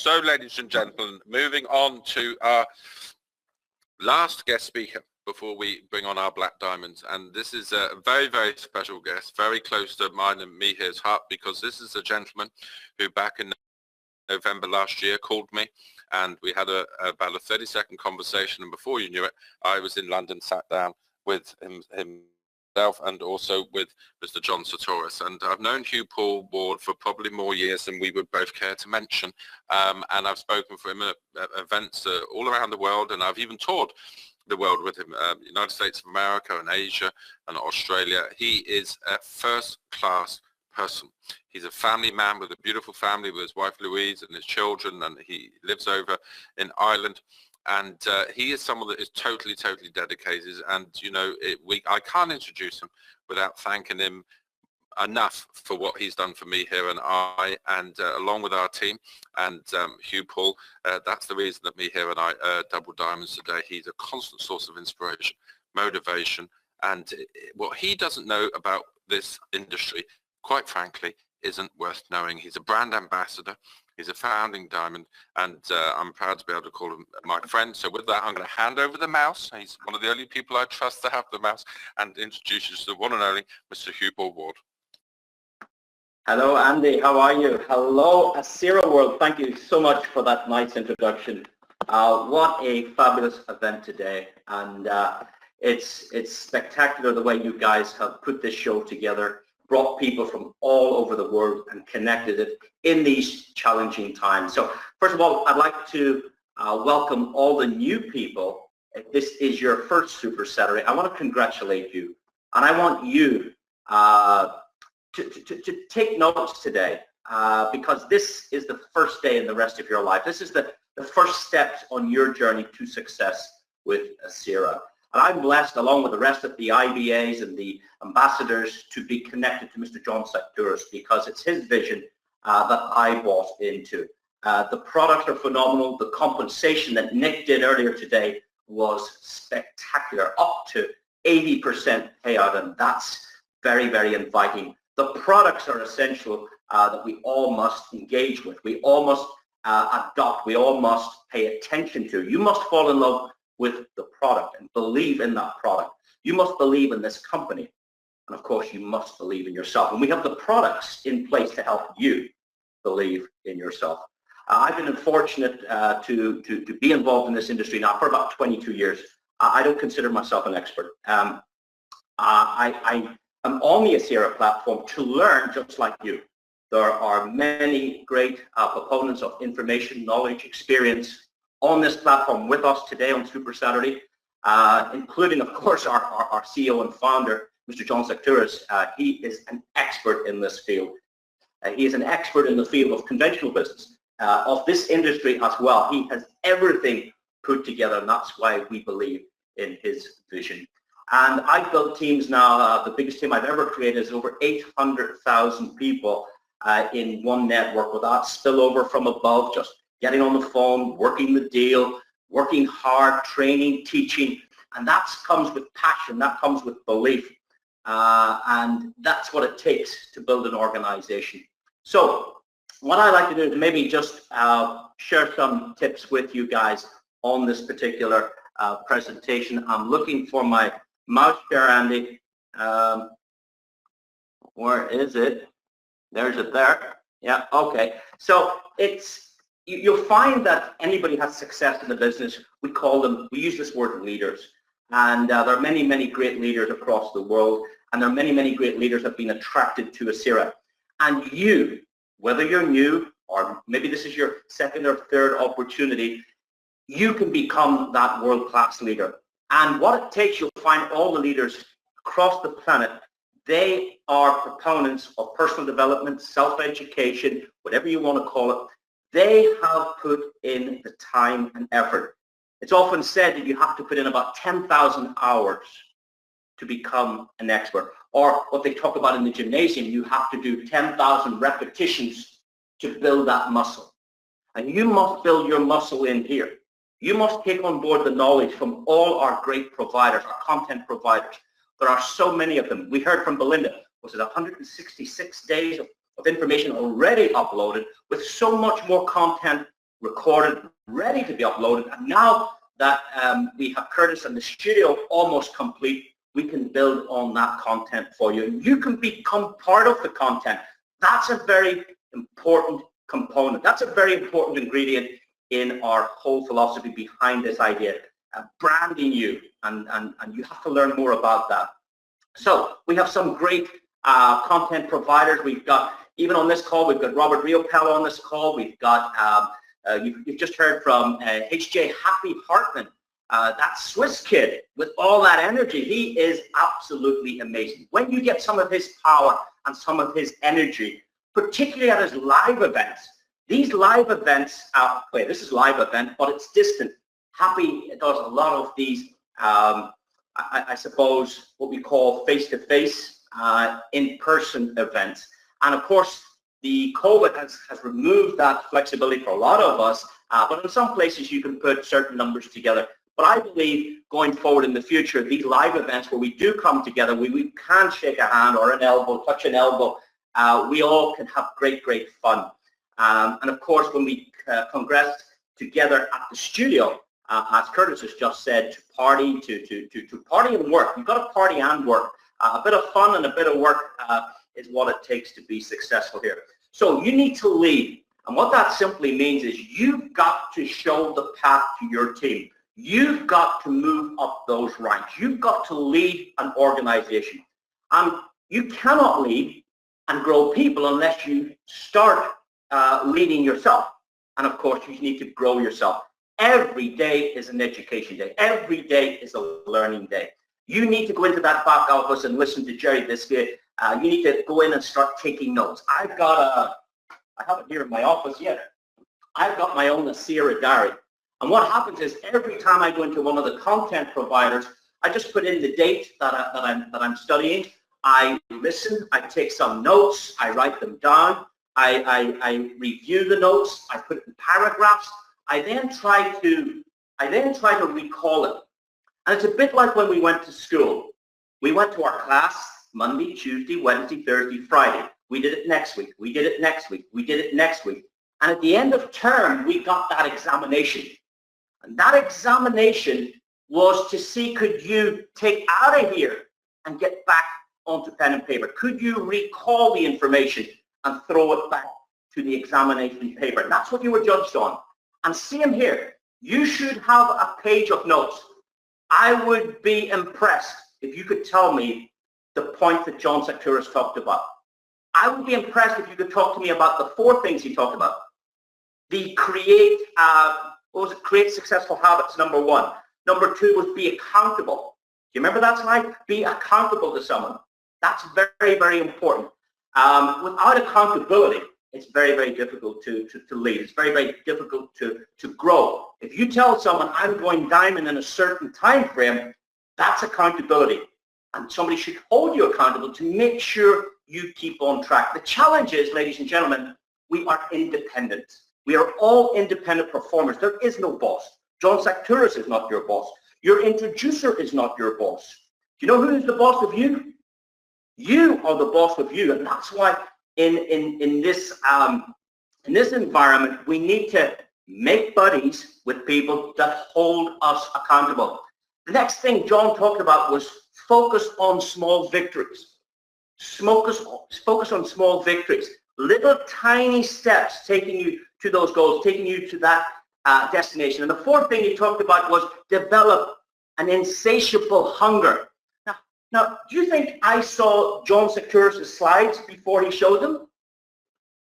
So, ladies and gentlemen, moving on to our last guest speaker before we bring on our black diamonds. And this is a very, very special guest, very close to mine and Mihir's heart, because this is a gentleman who back in November last year called me, and we had about a 30-second conversation, and before you knew it, I was in London, sat down with himself and also with Mr. John Sartoris. And I've known Hugh-Paul Ward for probably more years than we would both care to mention, and I've spoken for him at events all around the world, and I've even toured the world with him, United States of America and Asia and Australia. He is a first-class person. He's a family man with a beautiful family with his wife Louise and his children, and he lives over in Ireland. And he is someone that is totally dedicated. And you know, I can't introduce him without thanking him enough for what he's done for me here and I, and along with our team and Hugh-Paul. That's the reason that me here and I double diamonds today. He's a constant source of inspiration, motivation, and what he doesn't know about this industry, quite frankly, isn't worth knowing. He's a brand ambassador. He's a founding diamond, and I'm proud to be able to call him my friend. So with that, I'm going to hand over the mouse. He's one of the only people I trust to have the mouse, and introduce you to the one and only Mr. Hugh-Paul Ward. Hello, Andy. How are you? Hello, Ascira world. Thank you so much for that nice introduction. What a fabulous event today, and it's spectacular the way you guys have put this show together, brought people from all over the world and connected it in these challenging times. So first of all, I'd like to welcome all the new people. If this is your first Super Saturday, I want to congratulate you, and I want you to take notes today, because this is the first day in the rest of your life. This is the first steps on your journey to success with Ascira. And I'm blessed, along with the rest of the IBAs and the ambassadors, to be connected to Mr. John Sartoris, because it's his vision that I bought into. The products are phenomenal. The compensation that Nick did earlier today was spectacular, up to 80% payout, and that's very, very inviting. The products are essential that we all must engage with. We all must adopt. We all must pay attention to. You must fall in love with the product and believe in that product. You must believe in this company. And of course, you must believe in yourself. And we have the products in place to help you believe in yourself. I've been fortunate to be involved in this industry now for about 22 years. I don't consider myself an expert. I'm on the Ascira platform to learn just like you. There are many great proponents of information, knowledge, experience on this platform with us today on Super Saturday, including, of course, our CEO and founder, Mr. John Sartoris. He is an expert in this field. He is an expert in the field of conventional business, of this industry as well. He has everything put together, and that's why we believe in his vision. And I've built teams now. The biggest team I've ever created is over 800,000 people in one network without spillover from above, just getting on the phone, working the deal, working hard, training, teaching. And that comes with passion. That comes with belief. And that's what it takes to build an organization. So what I like to do is maybe just share some tips with you guys on this particular presentation. I'm looking for my mouse there, Andy. Where is it? There's it there. Yeah, okay. So you'll find that anybody has success in the business, we use this word leaders. And there are many great leaders across the world, and there are many great leaders that have been attracted to Ascira. And you, whether you're new or maybe this is your second or third opportunity, you can become that world-class leader. And what it takes, you'll find all the leaders across the planet, they are proponents of personal development, self-education, whatever you want to call it. They have put in the time and effort. It's often said that you have to put in about 10,000 hours to become an expert. Or what they talk about in the gymnasium, you have to do 10,000 repetitions to build that muscle. And you must build your muscle in here. You must take on board the knowledge from all our great providers, our content providers. There are so many of them. We heard from Belinda, was it 166 days of information already uploaded, with so much more content recorded, ready to be uploaded. And now that we have Curtis and the studio almost complete, we can build on that content for you. And you can become part of the content. That's a very important component. That's a very important ingredient in our whole philosophy behind this idea, branding you, and you have to learn more about that. So we have some great content providers. We've got, even on this call, we've got Robert Riopello on this call. We've got, you've just heard from HJ Happy Hartman, that Swiss kid with all that energy. He is absolutely amazing. When you get some of his power and some of his energy, particularly at his live events, these live events, wait, this is live event, but it's distant. Happy does a lot of these, I suppose, what we call face-to-face, in-person events. And of course, the COVID has removed that flexibility for a lot of us, but in some places you can put certain numbers together. But I believe going forward in the future, these live events where we do come together, we can shake a hand or an elbow, touch an elbow, we all can have great, great fun. And of course, when we congress together at the studio, as Curtis has just said, to party, to party and work. You've got to party and work. A bit of fun and a bit of work is what it takes to be successful here. So you need to lead. And what that simply means is you've got to show the path to your team. You've got to move up those ranks. You've got to lead an organization. You cannot lead and grow people unless you start leading yourself. And of course, you need to grow yourself. Every day is an education day. Every day is a learning day. You need to go into that back office and listen to Jerry Biscuit. You need to go in and start taking notes. I have it here in my office yet. I've got my own Ascira diary. And what happens is every time I go into one of the content providers, I just put in the date that I'm studying. I listen. I take some notes. I write them down. I review the notes. I put it in paragraphs. I then try to recall it. And it's a bit like when we went to school. We went to our class Monday, Tuesday, Wednesday, Thursday, Friday. We did it next week. We did it next week. We did it next week. And at the end of term, we got that examination. And that examination was to see, could you take out of here and get back onto pen and paper? Could you recall the information and throw it back to the examination paper? That's what you were judged on. And same here. You should have a page of notes. I would be impressed if you could tell me the point that John Secturis talked about. I would be impressed if you could talk to me about the 4 things he talked about. The create successful habits, number 1. Number 2 was be accountable. Do you remember that slide? Be accountable to someone. That's very, very important. Without accountability, it's very, very difficult to lead. It's very, very difficult to grow. If you tell someone, I'm going diamond in a certain time frame, that's accountability. And somebody should hold you accountable to make sure you keep on track. The challenge is, ladies and gentlemen, we are independent. We are all independent performers. There is no boss. John Secturis is not your boss. Your introducer is not your boss. Do you know who is the boss of you? You are the boss of you. And that's why in this environment, we need to make buddies with people that hold us accountable. The next thing John talked about was focus on small victories. Focus on small victories. Little tiny steps taking you to those goals, taking you to that destination. And the 4th thing he talked about was develop an insatiable hunger. Now, do you think I saw John Secturis' slides before he showed them?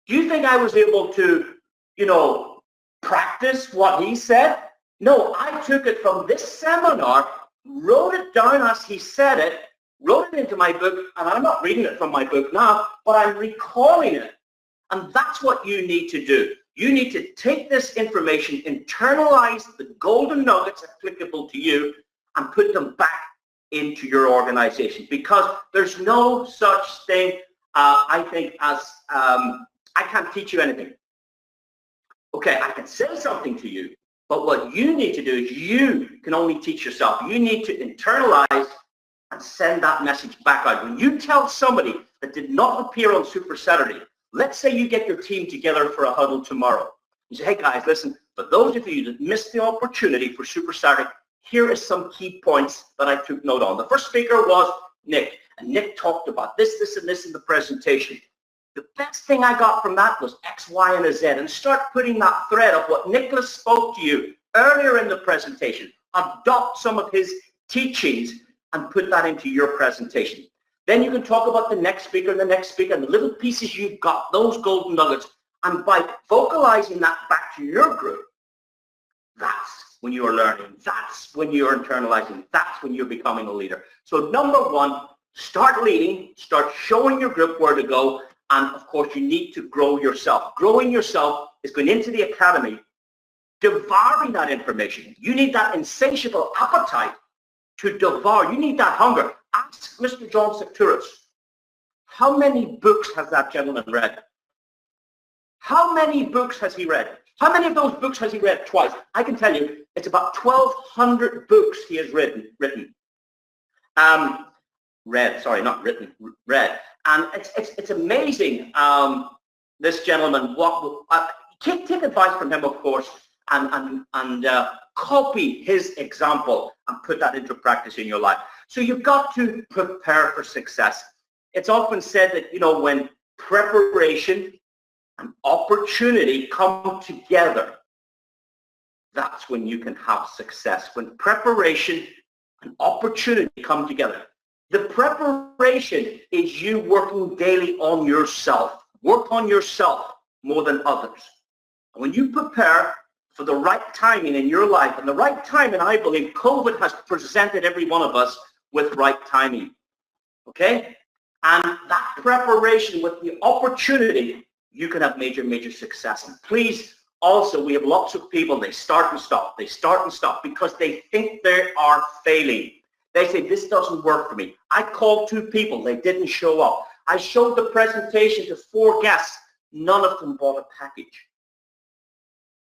Do you think I was able to, practice what he said? No, I took it from this seminar, wrote it down as he said it, wrote it into my book, and I'm not reading it from my book now, but I'm recalling it. And that's what you need to do. You need to take this information, internalize the golden nuggets applicable to you, and put them back into your organization, because there's no such thing, I think, as I can't teach you anything. Okay, I can say something to you, but what you need to do is you can only teach yourself. You need to internalize and send that message back out. When you tell somebody that did not appear on Super Saturday, let's say you get your team together for a huddle tomorrow, You say, hey guys, listen, for those of you that missed the opportunity for Super Saturday, here are some key points that I took note on. The first speaker was Nick, and Nick talked about this, and this in the presentation. The best thing I got from that was X, Y, and a Z, and start putting that thread of what Nicholas spoke to you earlier in the presentation. Adopt some of his teachings and put that into your presentation. Then you can talk about the next speaker and the next speaker and the little pieces you've got, those golden nuggets. And by vocalizing that back to your group, that's when you are learning. That's when you're internalizing. That's when you're becoming a leader. So number one, start leading, start showing your group where to go. And of course, you need to grow yourself. Growing yourself is going into the academy, devouring that information. You need that insatiable appetite to devour. You need that hunger. Ask Mr. John Secturus, how many books has that gentleman read? How many books has he read? How many of those books has he read twice? I can tell you, it's about 1,200 books he has read. And it's amazing, this gentleman, take advice from him, of course, and copy his example and put that into practice in your life. So you've got to prepare for success. It's often said that, you know, when preparation and opportunity come together, that's when you can have success. When preparation and opportunity come together. The preparation is you working daily on yourself. Work on yourself more than others. And when you prepare for the right timing in your life, and the right timing, I believe, COVID has presented every one of us with right timing. Okay? And that preparation with the opportunity, you can have major, major success. And please, also, we have lots of people, they start and stop. They start and stop because they think they are failing. They say, this doesn't work for me. I called 2 people. They didn't show up. I showed the presentation to 4 guests. None of them bought a package.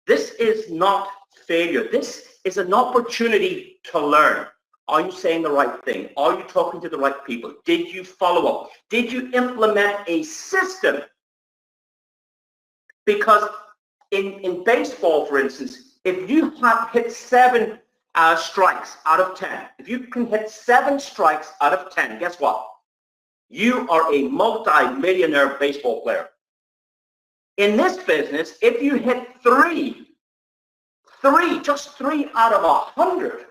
This is not failure. This is an opportunity to learn. Are you saying the right thing? Are you talking to the right people? Did you follow up? Did you implement a system? Because in baseball, for instance, if you have hit 7 strikes out of 10, if you can hit 7 strikes out of 10, guess what? You are a multi-millionaire baseball player. In this business, if you hit 3, just 3 out of 100,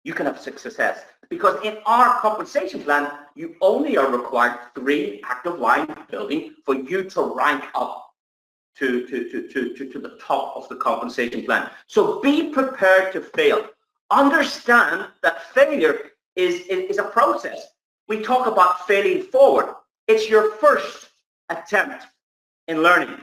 you can have success. Because in our compensation plan, you only are required 3 active line building for you to rank up to the top of the compensation plan. So be prepared to fail. Understand that failure is a process. We talk about failing forward. It's your first attempt in learning.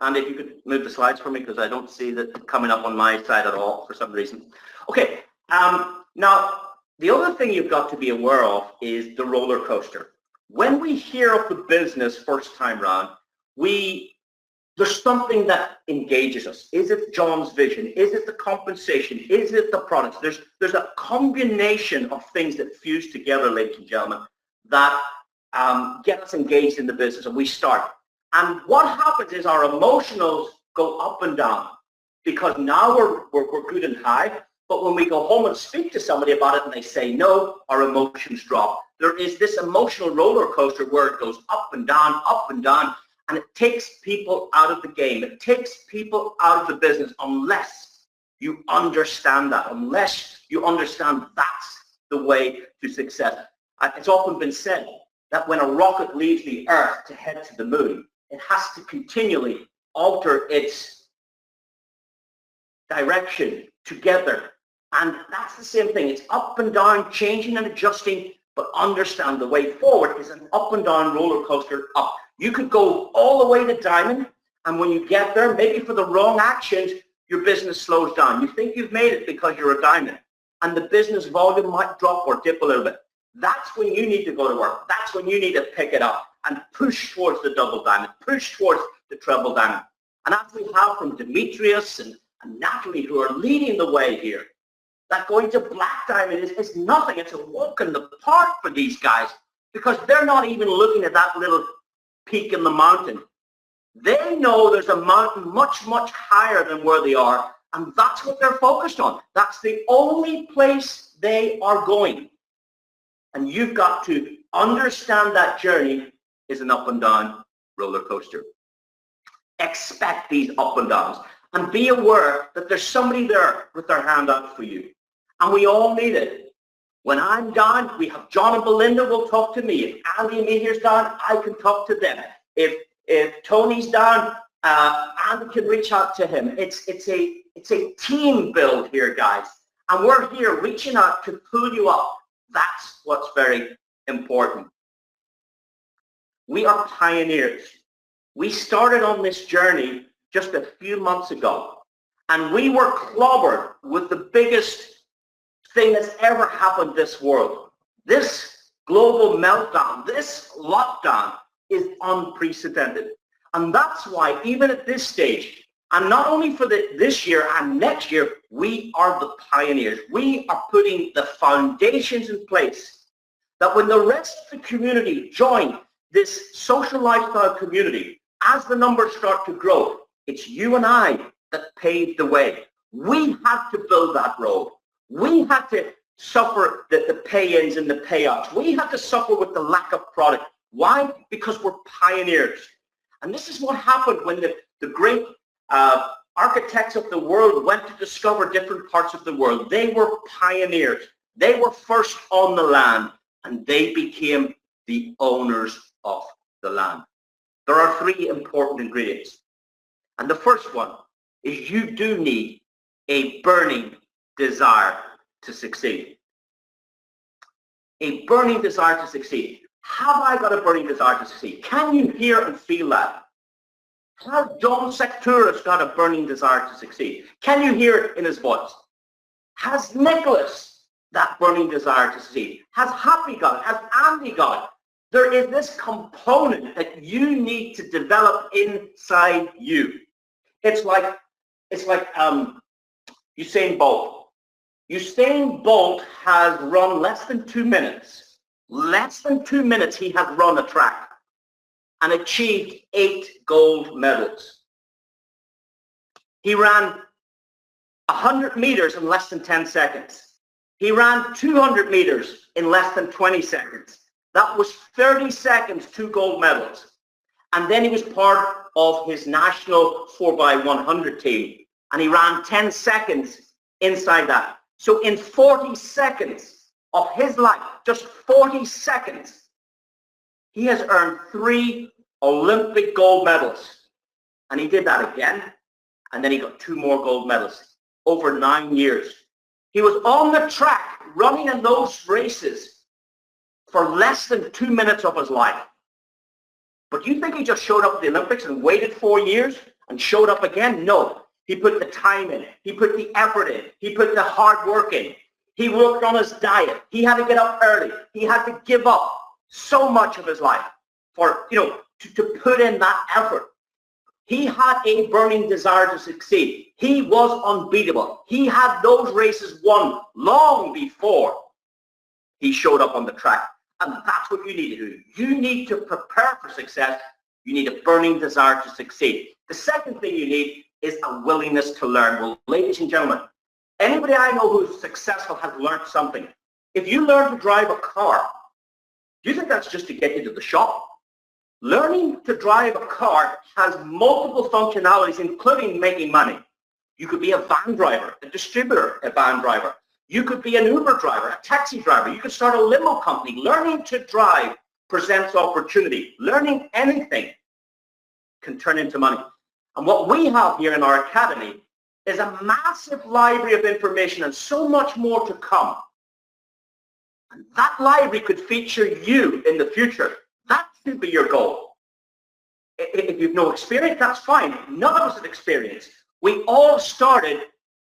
And if you could move the slides for me, because I don't see that coming up on my side at all for some reason. Okay, now the other thing you've got to be aware of is the roller coaster. When we hear of the business first time round, there's something that engages us. Is it John's vision? Is it the compensation? Is it the products? There's a combination of things that fuse together, ladies and gentlemen, that get us engaged in the business, and we start. And what happens is our emotionals go up and down because now we're good and high, but when we go home and speak to somebody about it and they say no, our emotions drop. There is this emotional roller coaster where it goes up and down, and it takes people out of the game. It takes people out of the business unless you understand that, unless you understand that's the way to success. It's often been said that when a rocket leaves the Earth to head to the moon, it has to continually alter its direction together. And that's the same thing. It's up and down, changing and adjusting, but understand the way forward is an up and down roller coaster up. You could go all the way to diamond, and when you get there, maybe for the wrong actions, your business slows down. You think you've made it because you're a diamond, and the business volume might drop or dip a little bit. That's when you need to go to work. That's when you need to pick it up and push towards the double diamond, push towards the treble diamond. And as we have from Demetrius and Natalie, who are leading the way here, that going to black diamond is nothing. It's a walk in the park for these guys. because they're not even looking at that little peak in the mountain. They know there's a mountain much, much higher than where they are, and that's what they're focused on. That's the only place they are going. And you've got to understand that journey is an up and down roller coaster. Expect these up and downs, and be aware that there's somebody there with their hand out for you. And we all need it. When I'm down, we have John and Belinda will talk to me. If Andy and Mihir's down, I can talk to them. If Tony's down, Andy can reach out to him. It's a team build here, guys. And we're here reaching out to pull you up. That's what's very important. We are pioneers. We started on this journey just a few months ago, and we were clobbered with the biggest thing that's ever happened in this world. This global meltdown, this lockdown is unprecedented. And that's why even at this stage, and not only for this year and next year, we are the pioneers. We are putting the foundations in place that when the rest of the community join this social lifestyle community, as the numbers start to grow, it's you and I that paved the way. We had to build that road. We had to suffer the pay-ins and the payouts. We had to suffer with the lack of product. Why? Because we're pioneers. And this is what happened when the great architects of the world went to discover different parts of the world. They were pioneers. They were first on the land, and they became the owners of the land. There are three important ingredients. And the first one is you do need a burning desire to succeed. A burning desire to succeed. Have I got a burning desire to succeed? Can you hear and feel that? Has John Secturis got a burning desire to succeed? Can you hear it in his voice? Has Nicholas that burning desire to succeed? Has Happy got it? Has Andy got it? There is this component that you need to develop inside you. It's like Usain Bolt. Usain Bolt has run less than 2 minutes. Less than 2 minutes he has run a track and achieved 8 gold medals. He ran 100 meters in less than 10 seconds. He ran 200 meters in less than 20 seconds. That was 30 seconds, 2 gold medals. And then he was part of his national 4x100 team. And he ran 10 seconds inside that. So in 40 seconds of his life, just 40 seconds, he has earned 3 Olympic gold medals. And he did that again. And then he got 2 more gold medals over 9 years. He was on the track running in those races for less than 2 minutes of his life. But you think he just showed up at the Olympics and waited 4 years and showed up again? No. He put the time in. He put the effort in. He put the hard work in. He worked on his diet. He had to get up early. He had to give up so much of his life for, to put in that effort. He had a burning desire to succeed. He was unbeatable. He had those races won long before he showed up on the track. And that's what you need to do. You need to prepare for success. You need a burning desire to succeed. The second thing you need is a willingness to learn. Well, ladies and gentlemen, anybody I know who's successful has learned something. If you learn to drive a car, do you think that's just to get you to the shop? Learning to drive a car has multiple functionalities, including making money. You could be a van driver, a distributor, a van driver. You could be an Uber driver, a taxi driver. You could start a limo company. Learning to drive presents opportunity. Learning anything can turn into money. And what we have here in our academy is a massive library of information and so much more to come. And that library could feature you in the future. That should be your goal. If you've no experience, that's fine. None of us have experience. We all started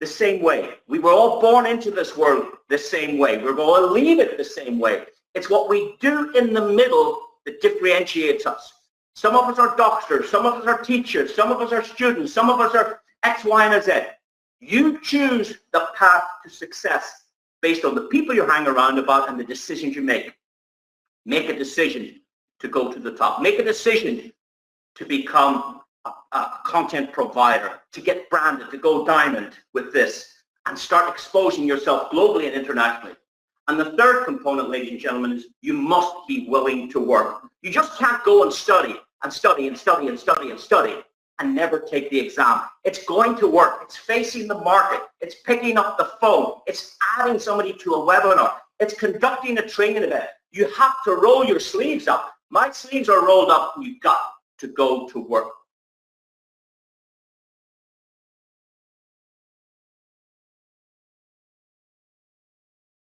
the same way. We were all born into this world the same way. We're going to leave it the same way. It's what we do in the middle that differentiates us. Some of us are doctors, some of us are teachers, some of us are students, some of us are X, Y, and Z. You choose the path to success based on the people you hang around about and the decisions you make. make a decision to go to the top. Make a decision to become a content provider, to get branded, to go diamond with this, and start exposing yourself globally and internationally. And the third component, ladies and gentlemen, is you must be willing to work. You just can't go and study and study and study and study and study and never take the exam. It's going to work. It's facing the market. It's picking up the phone. It's adding somebody to a webinar. It's conducting a training event. You have to roll your sleeves up. My sleeves are rolled up. You've got to go to work.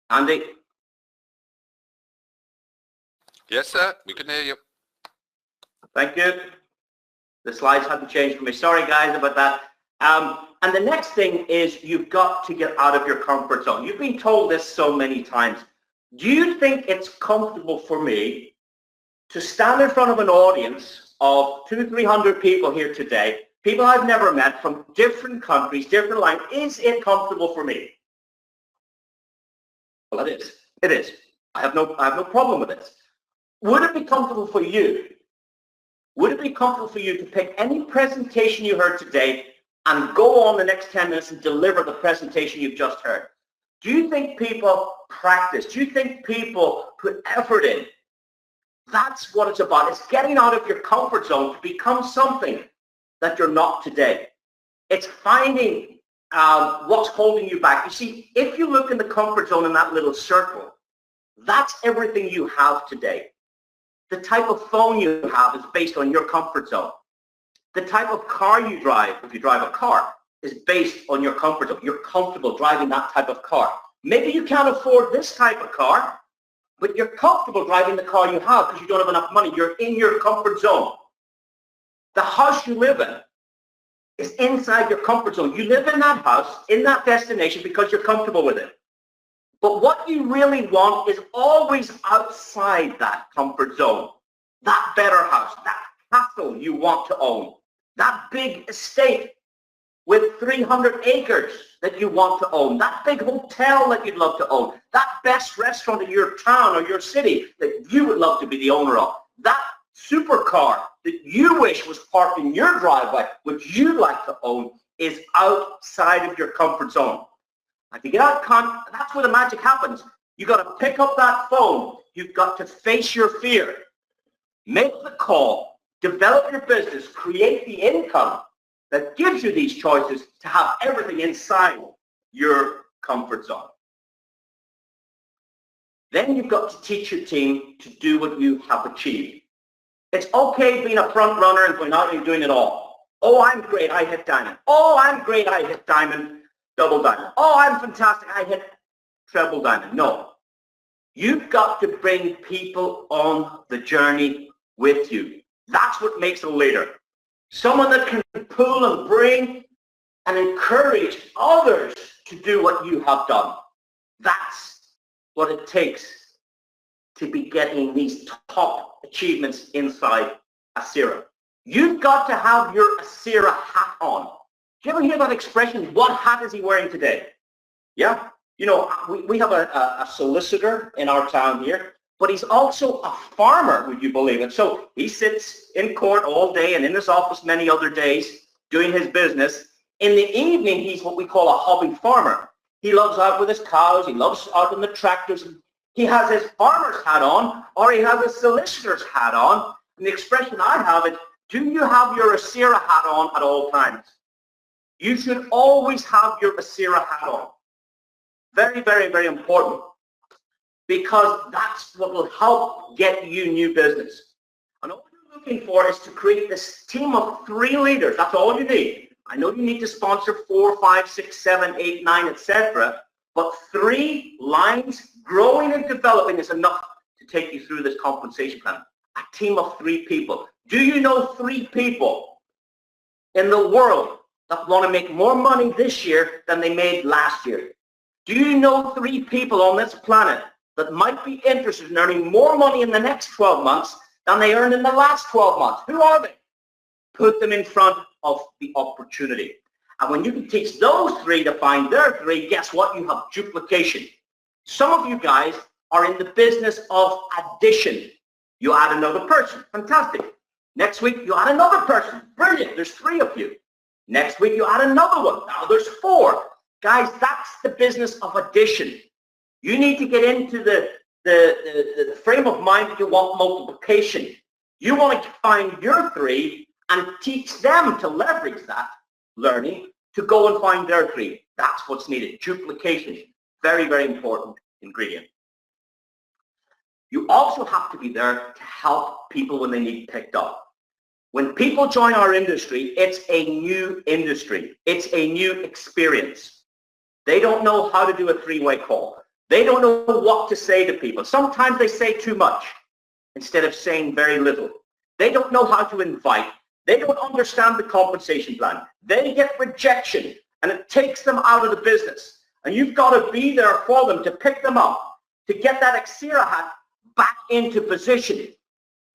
Andy? Yes, sir. We can hear you. Thank you. The slides haven't changed for me. Sorry, guys, about that. And the next thing is you've got to get out of your comfort zone. You've been told this so many times. Do you think it's comfortable for me to stand in front of an audience of 200-300 people here today, people I've never met from different countries, different languages? Is it comfortable for me? Well, it is. It is. I have no problem with this. Would it be comfortable for you? Would it be comfortable for you to pick any presentation you heard today and go on the next 10 minutes and deliver the presentation you've just heard? Do you think people practice? Do you think people put effort in? That's what it's about. It's getting out of your comfort zone to become something that you're not today. It's finding what's holding you back. You see, if you look in the comfort zone in that little circle, that's everything you have today. The type of phone you have is based on your comfort zone. The type of car you drive, if you drive a car, is based on your comfort zone. You're comfortable driving that type of car. Maybe you can't afford this type of car, but you're comfortable driving the car you have because you don't have enough money. You're in your comfort zone. The house you live in is inside your comfort zone. You live in that house, in that destination, because you're comfortable with it. But what you really want is always outside that comfort zone. That better house, that castle you want to own, that big estate with 300 acres that you want to own, that big hotel that you'd love to own, that best restaurant in your town or your city that you would love to be the owner of, that supercar that you wish was parked in your driveway, which you'd like to own, is outside of your comfort zone. And to get out, that's where the magic happens. You've got to pick up that phone. You've got to face your fear. Make the call. Develop your business. Create the income that gives you these choices to have everything inside your comfort zone. Then you've got to teach your team to do what you have achieved. It's okay being a front runner and going out and doing it all. Oh, I'm great, I hit diamond. Oh, I'm great, I hit diamond, double diamond. Oh, I'm fantastic, I hit treble diamond. No. You've got to bring people on the journey with you. That's what makes a leader. Someone that can pull and bring and encourage others to do what you have done. That's what it takes to be getting these top achievements inside Ascira. You've got to have your Ascira hat on. Do you ever hear that expression, what hat is he wearing today? Yeah? You know, we have a solicitor in our town here, but he's also a farmer, would you believe it? So he sits in court all day and in his office many other days doing his business. In the evening, he's what we call a hobby farmer. He loves out with his cows. He loves out on the tractors. He has his farmer's hat on, or he has a solicitor's hat on. And the expression I have is, do you have your Ascira hat on at all times? You should always have your Ascira hat on. Very, very, very important, because that's what will help get you new business. And all you're looking for is to create this team of 3 leaders. That's all you need. I know you need to sponsor 4, 5, 6, 7, 8, 9, etc. But 3 lines, growing and developing, is enough to take you through this compensation plan. A team of 3 people. Do you know 3 people in the world that want to make more money this year than they made last year? Do you know 3 people on this planet that might be interested in earning more money in the next 12 months than they earned in the last 12 months? Who are they? Put them in front of the opportunity. And when you can teach those 3 to find their 3, guess what? You have duplication. Some of you guys are in the business of addition. You add another person, fantastic. Next week, you add another person, brilliant, there's 3 of you. Next week, you add another one, now there's 4. Guys, that's the business of addition. You need to get into the frame of mind that you want multiplication. You want to find your 3 and teach them to leverage that learning to go and find their 3. That's what's needed. Duplication, very, very important ingredient. You also have to be there to help people when they need picked up. When people join our industry, it's a new industry. It's a new experience. They don't know how to do a 3-way call. They don't know what to say to people. Sometimes they say too much instead of saying very little. They don't know how to invite. They don't understand the compensation plan. They get rejection, and it takes them out of the business. And you've got to be there for them to pick them up, to get that Ascira hat back into position.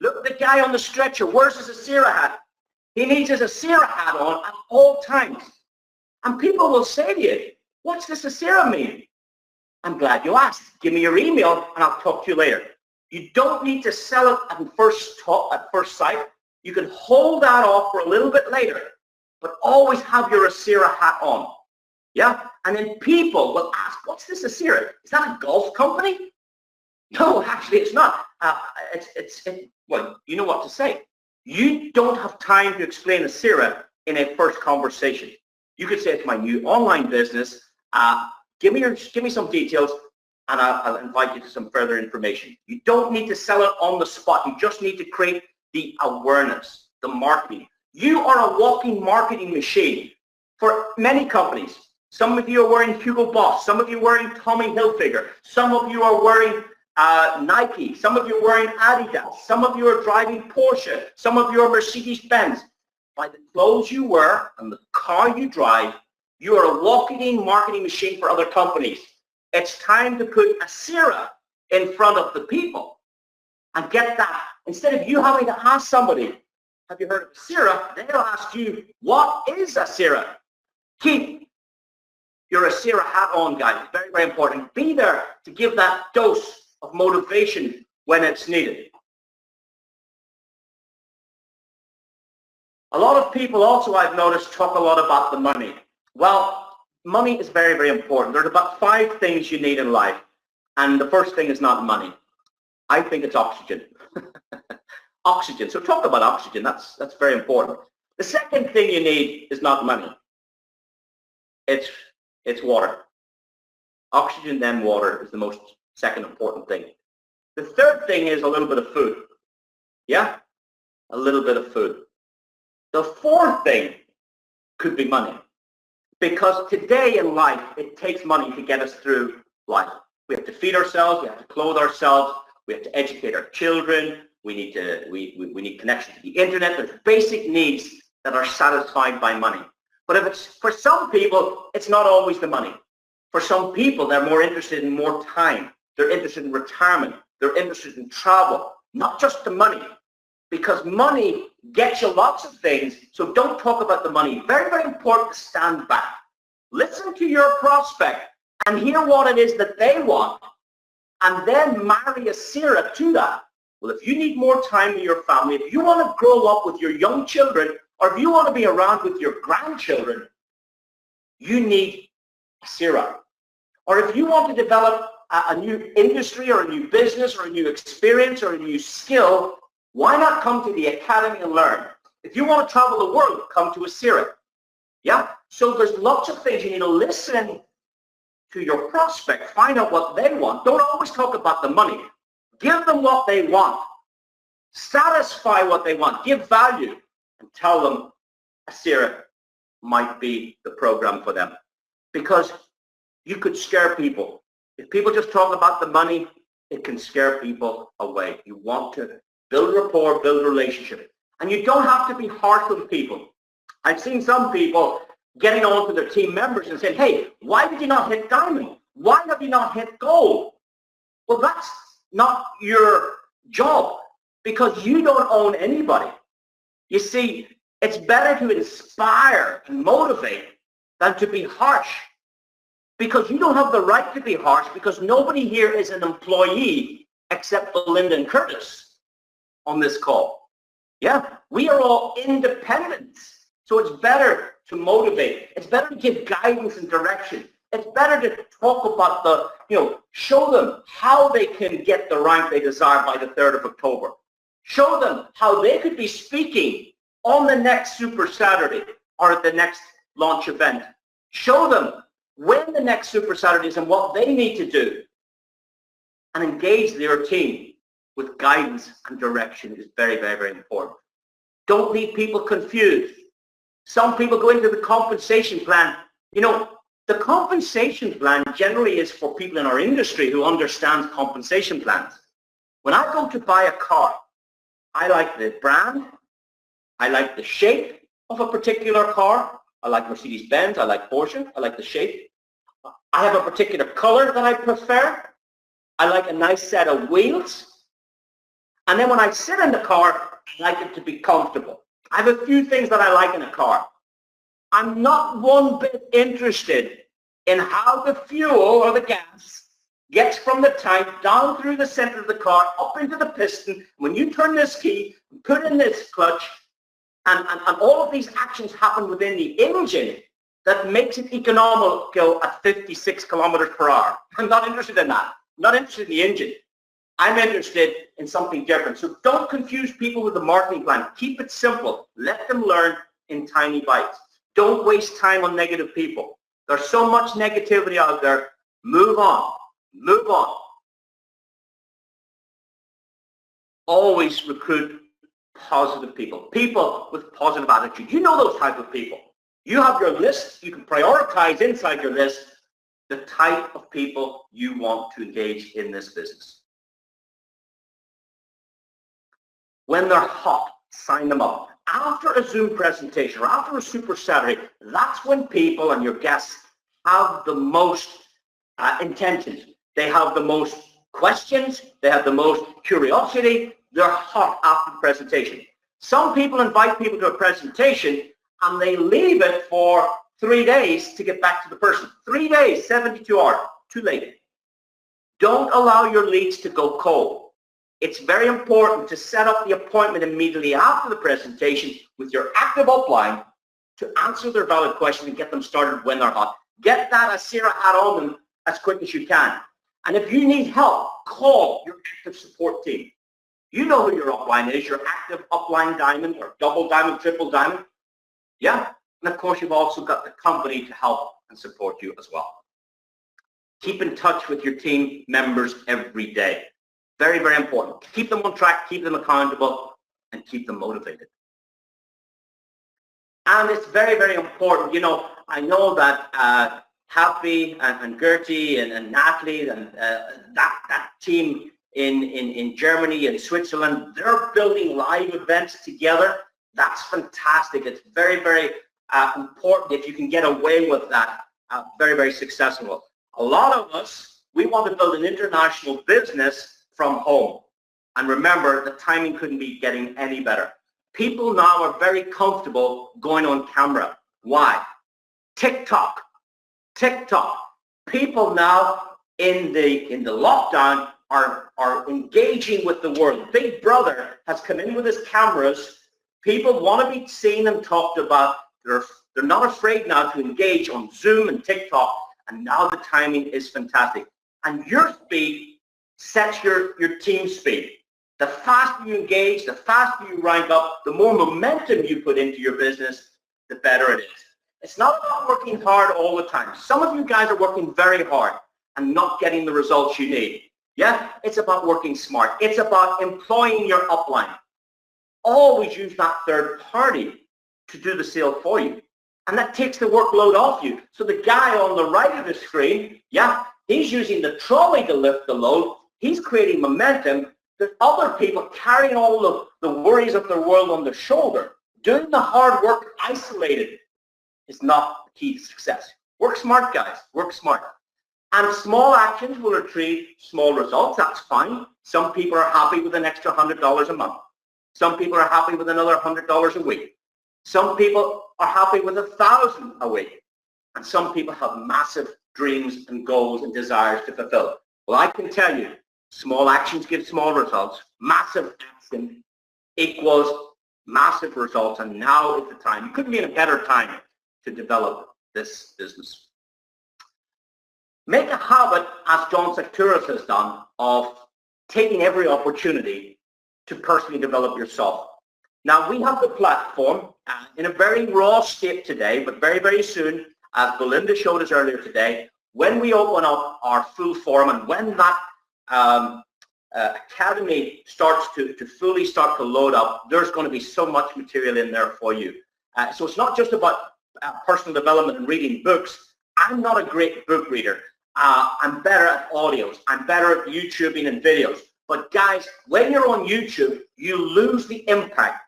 Look at the guy on the stretcher. Where's his Ascira hat? He needs his Ascira hat on at all times. And people will say to you, what's this Ascira mean? I'm glad you asked. Give me your email and I'll talk to you later. You don't need to sell it at first sight. You can hold that off for a little bit later, but always have your Ascira hat on. Yeah? And then people will ask, what's this Ascira? Is that a golf company? No, actually it's not. Well, you know what to say. You don't have time to explain Ascira in a first conversation. You could say it's my new online business. Give me some details and I'll invite you to some further information. You don't need to sell it on the spot. You just need to create the awareness, the marketing. You are a walking marketing machine for many companies. Some of you are wearing Hugo Boss. Some of you are wearing Tommy Hilfiger. Some of you are wearing Nike. Some of you are wearing Adidas. Some of you are driving Porsche. Some of you are Mercedes-Benz. By the clothes you wear and the car you drive, you are a walking marketing machine for other companies. It's time to put Ascira in front of the people and get that. Instead of you having to ask somebody, have you heard of Ascira? They'll ask you, what is Ascira? Keep your Ascira hat on, guys. Very, very important. Be there to give that dose of motivation when it's needed. A lot of people also, I've noticed, talk a lot about the money. Well, money is very, very important. There's about 5 things you need in life. And the first thing is not money. I think it's oxygen. Oxygen. So talk about oxygen. That's very important. The second thing you need is not money. It's water. Oxygen, then water is the most second important thing. The third thing is a little bit of food. Yeah? A little bit of food. The fourth thing could be money. Because today in life, it takes money to get us through life. We have to feed ourselves, we have to clothe ourselves, we have to educate our children, we need connection to the internet. There's basic needs that are satisfied by money. But if it's, for some people, it's not always the money. For some people, they're more interested in more time. They're interested in retirement. They're interested in travel, not just the money. Because money gets you lots of things, so don't talk about the money. Very, very important to stand back. Listen to your prospect and hear what it is that they want, and then marry Ascira to that. Well, if you need more time with your family, if you want to grow up with your young children, or if you want to be around with your grandchildren, you need Ascira. Or if you want to develop a new industry or a new business or a new experience or a new skill, why not come to the academy and learn? If you want to travel the world, come to Ascira. Yeah? So there's lots of things. You need to listen to your prospect, find out what they want. Don't always talk about the money. Give them what they want. Satisfy what they want. Give value. And tell them Ascira might be the program for them. Because you could scare people. If people just talk about the money, it can scare people away. You want to build rapport, build relationship. And you don't have to be harsh with people. I've seen some people getting on to their team members and saying, hey, why did you not hit diamond? Why have you not hit gold? Well, that's not your job because you don't own anybody. You see, it's better to inspire and motivate than to be harsh. because you don't have the right to be harsh, because nobody here is an employee except Belinda and Curtis on this call. Yeah, we are all independents. So it's better to motivate. It's better to give guidance and direction. It's better to talk about show them how they can get the rank they desire by the 3rd of October. Show them how they could be speaking on the next Super Saturday or at the next launch event. Show them when the next Super Saturday is and what they need to do. And engage their team with guidance and direction is very, very, very important. Don't leave people confused. Some people go into the compensation plan. The compensation plan generally is for people in our industry who understand compensation plans. When I go to buy a car, I like the brand, I like the shape of a particular car. I like Mercedes-Benz, I like Porsche, I like the shape. I have a particular color that I prefer. I like a nice set of wheels. And then when I sit in the car, I like it to be comfortable. I have a few things that I like in a car. I'm not one bit interested in how the fuel or the gas gets from the tank down through the center of the car, up into the piston. When you turn this key, put in this clutch, and all of these actions happen within the engine that makes it economical at 56 kilometers per hour. I'm not interested in that. I'm not interested in the engine. I'm interested in something different. So don't confuse people with the marketing plan. Keep it simple. Let them learn in tiny bites. Don't waste time on negative people. There's so much negativity out there. Move on. Move on. Always recruit positive people. People with positive attitude. You know those type of people. You have your list. You can prioritize inside your list the type of people you want to engage in this business. When they're hot, sign them up. After a Zoom presentation or after a Super Saturday, that's when people and your guests have the most intentions. They have the most questions. They have the most curiosity. They're hot after the presentation. Some people invite people to a presentation and they leave it for 3 days to get back to the person. 3 days, 72 hours, too late. Don't allow your leads to go cold. It's very important to set up the appointment immediately after the presentation with your active upline to answer their valid question and get them started when they're hot. Get that Ascira hat on them as quick as you can. And if you need help, call your active support team. You know who your upline is, your active upline diamond or double diamond, triple diamond. Yeah. And of course, you've also got the company to help and support you as well. Keep in touch with your team members every day. Very, very important. Keep them on track, keep them accountable, and keep them motivated. And it's very, very important. I know that Happy and Gertie and Natalie and that team in Germany and Switzerland, they're building live events together. That's fantastic. It's very, very important if you can get away with that. Very, very successful. A lot of us, we want to build an international business from home. And remember, the timing couldn't be getting any better. People now are very comfortable going on camera. Why? TikTok. People now in the lockdown are engaging with the world. Big Brother has come in with his cameras. People want to be seen and talked about. They're not afraid now to engage on Zoom and TikTok. And now the timing is fantastic. And your speed sets your team speed. The faster you engage, the faster you rank up, the more momentum you put into your business, the better it is. It's not about working hard all the time. Some of you guys are working very hard and not getting the results you need. Yeah, it's about working smart. It's about employing your upline. Always use that third party to do the sale for you. And that takes the workload off you. So the guy on the right of the screen, yeah, he's using the trolley to lift the load. He's creating momentum. There's other people carrying all the worries of the world on their shoulder. Doing the hard work isolated is not the key to success. Work smart, guys. Work smart. And small actions will achieve small results. That's fine. Some people are happy with an extra $100 a month. Some people are happy with another $100 a week. Some people are happy with $1,000 a week. And some people have massive dreams and goals and desires to fulfill? Well, I can tell you, small actions give small results. Massive action equals massive results, and now is the time. You couldn't be in a better time to develop this business. Make a habit, as John Secturis has done, of taking every opportunity to personally develop yourself. Now, we have the platform in a very raw state today, but very, very soon, as Belinda showed us earlier today, when we open up our full forum and when that academy starts to fully start to load up, there's going to be so much material in there for you. So it's not just about personal development and reading books. I'm not a great book reader. I'm better at audios. I'm better at YouTubing and videos. But guys, when you're on YouTube, you lose the impact.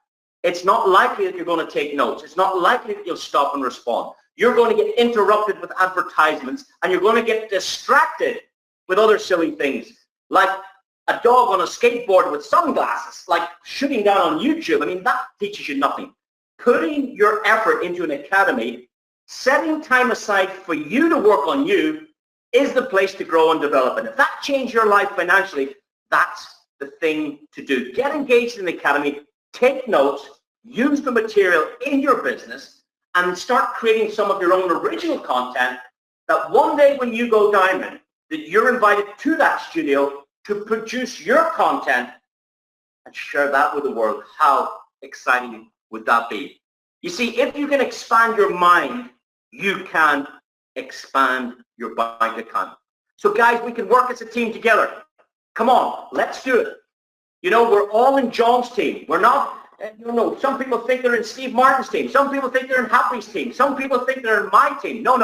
It's not likely that you're going to take notes. It's not likely that you'll stop and respond. You're going to get interrupted with advertisements, and you're going to get distracted with other silly things, like a dog on a skateboard with sunglasses, like shooting down on YouTube. I mean, that teaches you nothing. Putting your effort into an academy, setting time aside for you to work on you, is the place to grow and develop. And if that changed your life financially, that's the thing to do. Get engaged in the academy, take notes, use the material in your business, and start creating some of your own original content that one day when you go diamond, that you're invited to that studio to produce your content and share that with the world. How exciting would that be? You see, if you can expand your mind, you can expand your bank account. So guys, we can work as a team together. Come on, let's do it. You know, we're all in John's team. We're not, some people think they're in Steve Martin's team. Some people think they're in Happy's team. Some people think they're in my team. No.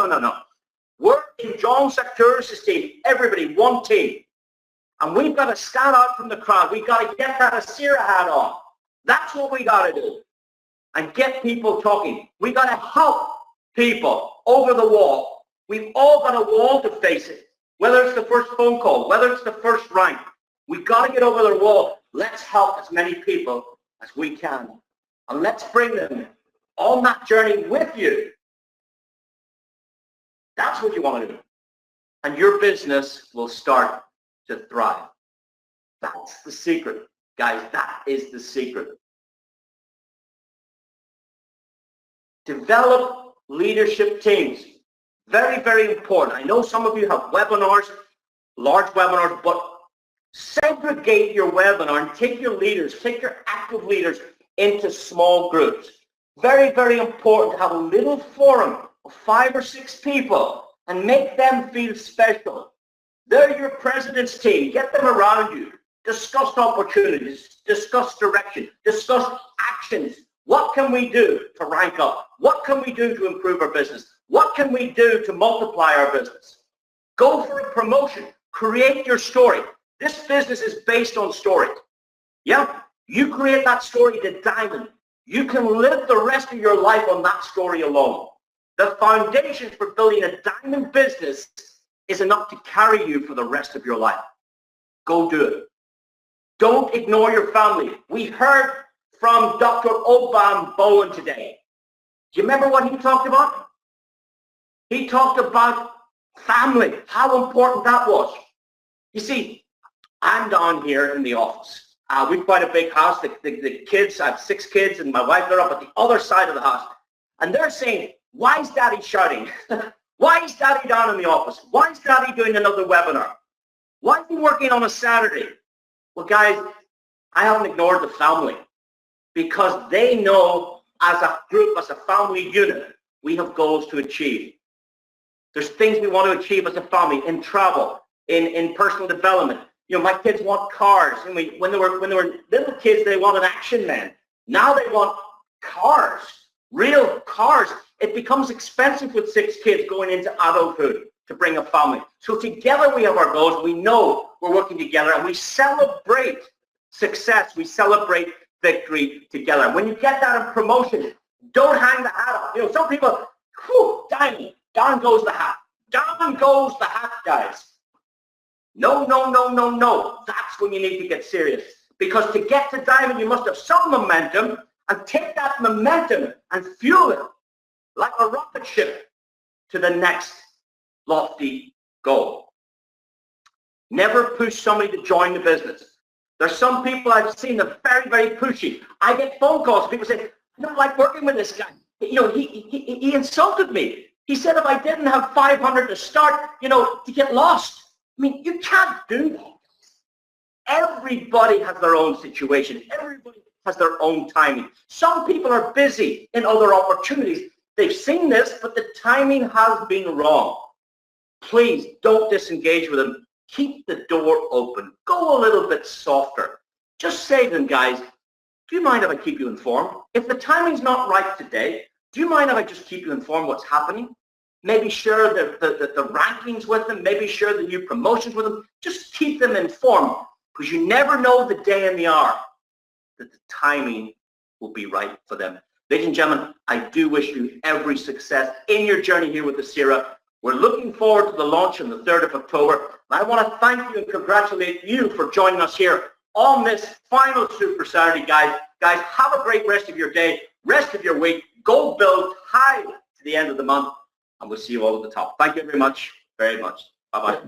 We're in John Secturis' team. Everybody, one team. And we've got to stand out from the crowd. We've got to get that Ascira hat on. That's what we got to do. And get people talking. We got to help people over the wall. We've all got a wall to face it. Whether it's the first phone call, whether it's the first rank, we've got to get over the wall. Let's help as many people as we can. And let's bring them on that journey with you. That's what you want to do. And your business will start to thrive. That's the secret. Guys, that is the secret. Develop leadership teams. Very, very important. I know some of you have webinars, large webinars, but segregate your webinar and take your leaders, take your active leaders into small groups. Very, very important to have a little forum of 5 or 6 people and make them feel special. They're your president's team. Get them around you. Discuss opportunities, discuss direction, discuss actions. What can we do to rank up? What can we do to improve our business? What can we do to multiply our business? Go for a promotion. Create your story. This business is based on story. Yeah? You create that story to diamond. You can live the rest of your life on that story alone. The foundation for building a diamond business is enough to carry you for the rest of your life. Go do it. Don't ignore your family. We heard from Dr. Obam Bowen today. Do you remember what he talked about? He talked about family, how important that was. You see, I'm down here in the office. We've quite a big house. The kids, I have 6 kids, and my wife, they're up at the other side of the house. And they're saying, why is Daddy shouting? Why is Daddy down in the office? Why is Daddy doing another webinar? Why is he working on a Saturday? Well, guys, I haven't ignored the family because they know as a group, as a family unit, we have goals to achieve. There's things we want to achieve as a family in travel, in personal development. You know, my kids want cars. And when they were little kids, they wanted action men. Now they want cars, real cars. It becomes expensive with 6 kids going into adulthood to bring a family. So together we have our goals. We know we're working together, and we celebrate success. We celebrate victory together. When you get that in promotion, don't hang the hat up. You know, some people, whew, diamond. Down goes the hat. Down goes the hat, guys. No. That's when you need to get serious. Because to get to diamond, you must have some momentum, and take that momentum and fuel it like a rocket ship to the next lofty goal. Never push somebody to join the business. There's some people I've seen that are very, very pushy. I get phone calls. People say, I don't like working with this guy. You know, he insulted me. He said if I didn't have 500 to start, you know, to get lost. I mean, you can't do that. Everybody has their own situation. Everybody has their own timing. Some people are busy in other opportunities. They've seen this, but the timing has been wrong. Please don't disengage with them. Keep the door open. Go a little bit softer. Just say to them, guys, do you mind if I keep you informed? If the timing's not right today, do you mind if I just keep you informed what's happening? Maybe share the rankings with them. Maybe share the new promotions with them. Just keep them informed, because you never know the day and the hour that the timing will be right for them. Ladies and gentlemen, I do wish you every success in your journey here with Ascira. We're looking forward to the launch on the 3rd of October. I want to thank you and congratulate you for joining us here on this final Super Saturday, guys. Guys, have a great rest of your day, rest of your week. Go build high to the end of the month, and we'll see you all at the top. Thank you very much. Bye-bye.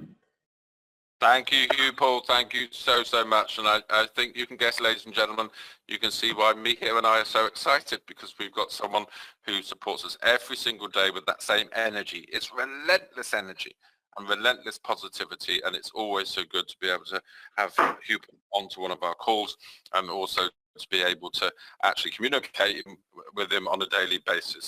Thank you, Hugh-Paul. Thank you so, so much. And I think you can guess, ladies and gentlemen, you can see why me here and I are so excited, because we've got someone who supports us every single day with that same energy. It's relentless energy and relentless positivity, and it's always so good to be able to have Hugh onto one of our calls, and also to be able to actually communicate with him on a daily basis.